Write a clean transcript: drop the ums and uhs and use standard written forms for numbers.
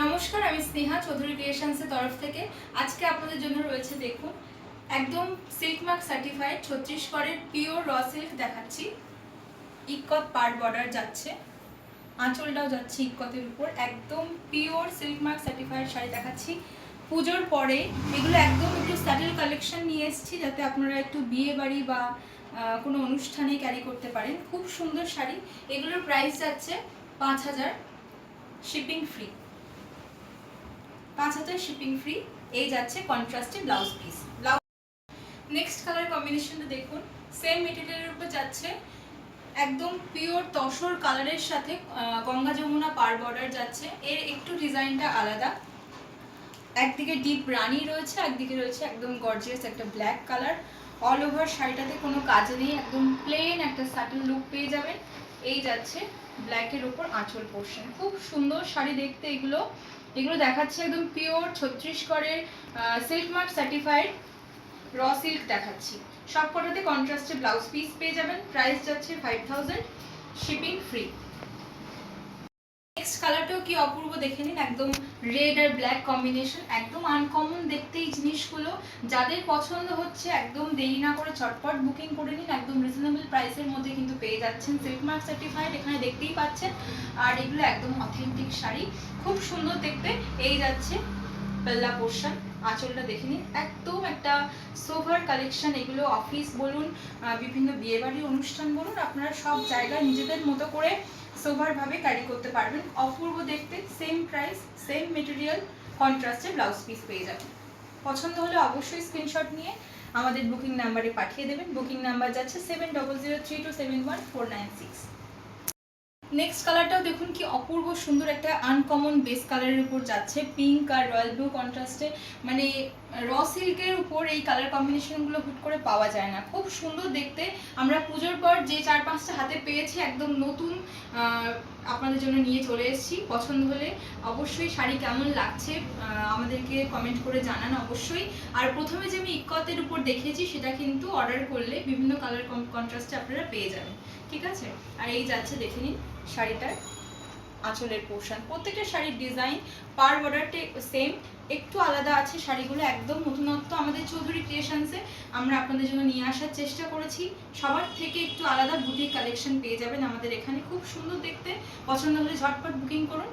নমস্কার, আমি স্নেহা চৌধুরী ক্রিয়েশনসের তরফ থেকে আজকে আপনাদের জন্য রয়েছে দেখুন একদম সিল্ক মার্ক সার্টিফাইড 36 করের পিওর র সিল্ক দেখাচ্ছি। ইক্কত পার্ট বর্ডার যাচ্ছে, আঁচলটাও যাচ্ছে ইক্কতের উপর। একদম pure silk mark certified sari দেখাচ্ছি। পুজোর পরে এগুলো একদম একটু স্যাটেল কালেকশন নিয়ে এসেছি যাতে আপনারা একটু বিয়ে বাড়ি বা কোনো অনুষ্ঠানে ক্যারি করতে পারেন। খুব সুন্দর শাড়ি। এগুলোর প্রাইস যাচ্ছে 5000, শিপিং ফ্রি। 5000 shipping free. এই যাচ্ছে কন্ট্রাস্টে ব্লাউজ পিস। নেক্সট কালার কম্বিনেশনটা দেখুন, সেম মেটেরিয়ালের উপর যাচ্ছে, একদম পিওর তসর কালারের সাথে গঙ্গা যমুনা পার বর্ডার যাচ্ছে। এর একটু ডিজাইনটা আলাদা, একদিকে ডিপ রানি রয়েছে, একদিকে রয়েছে একদম গর্জিয়াস একটা ব্ল্যাক কালার। অল ওভার শাড়িটাতে কোনো কাজ নেই, একদম প্লেন একটা সাটল লুক পেয়ে যাবেন। এই যাচ্ছে ব্ল্যাকের উপর আঁচল পোর্শন। খুব সুন্দর শাড়ি দেখতে এগুলো। এগুলো দেখাচ্ছে একদম পিওর 36 করের silk mark certified raw silk দেখাচ্ছি। সব কটাতে কন্ট্রাস্টে ব্লাউজ পিস পেয়ে যাবেন। প্রাইস যাচ্ছে 5000, শিপিং ফ্রি। নেক্সট কালারটাও কি অপূর্ব, দেখে নিন। একদম রেড আর ব্ল্যাক কম্বিনেশন, একদম আনকমন দেখতে এই জিনিসগুলো। যাদের পছন্দ হচ্ছে একদম দেরি না করে চটপট বুকিং করে নিন। একদম রিজনেবল প্রাইসের মধ্যে কিন্তু পেয়ে যাচ্ছেন, সিল্ক মার্ক সার্টিফাইড এখানে দেখতেই পাচ্ছেন। আর এগুলো একদম অথেন্টিক শাড়ি, খুব সুন্দর দেখতে। এই যাচ্ছে পাল্লা পোর্শন, আঁচলটা দেখে নিন। একদম একটা সোভার কালেকশন এগুলো। অফিস বলুন, বিভিন্ন বিয়েবাড়ির অনুষ্ঠান বলুন, আপনারা সব জায়গায় নিজেদের মতো করে সোভারভাবে ক্যারি করতে পারবেন। অপূর্ব দেখতে। সেম প্রাইস, সেম মেটেরিয়াল, কন্ট্রাস্টে ব্লাউজ পিস পেয়ে যাবেন। পছন্দ হলে অবশ্যই স্ক্রিনশট নিয়ে আমাদের বুকিং নাম্বারে পাঠিয়ে দেবেন। বুকিং নাম্বার যাচ্ছে 7003271496। নেক্সট কালারটাও দেখুন কি অপূর্ব সুন্দর, একটা আনকমন বেস কালারের উপর যাচ্ছে, পিঙ্ক আর রয়্যাল ব্লু কন্ট্রাস্টে। মানে র সিল্কের উপর এই কালার কম্বিনেশনগুলো হুট করে পাওয়া যায় না। খুব সুন্দর দেখতে। আমরা পুজোর পর যে 4-5টা হাতে পেয়েছি, একদম নতুন আপনাদের জন্য নিয়ে চলে এসেছি। পছন্দ হলে অবশ্যই শাড়ি কেমন লাগছে আমাদেরকে কমেন্ট করে জানান অবশ্যই। আর প্রথমে যে আমি ইক্কতের উপর দেখিয়েছি সেটা কিন্তু অর্ডার করলে বিভিন্ন কালার কন্ট্রাস্টে আপনারা পেয়ে যাবেন, ঠিক আছে। আর এই যাচ্ছে দেখে নিন শাড়িটার আঁচলের পোর্শন। প্রত্যেকটা শাড়ির ডিজাইন পার বর্ডারটা সেম, একটু আলাদা আছে শাড়িগুলো। একদম নতুনত্ব আমাদের চৌধুরী ক্রিয়েশনসে আমরা আপনাদের জন্য নিয়ে আসার চেষ্টা করেছি। সবার থেকে একটু আলাদা বুটিক কালেকশন পেয়ে যাবেন আমাদের এখানে। খুব সুন্দর দেখতে। পছন্দ হলে ঝটপট বুকিং করুন।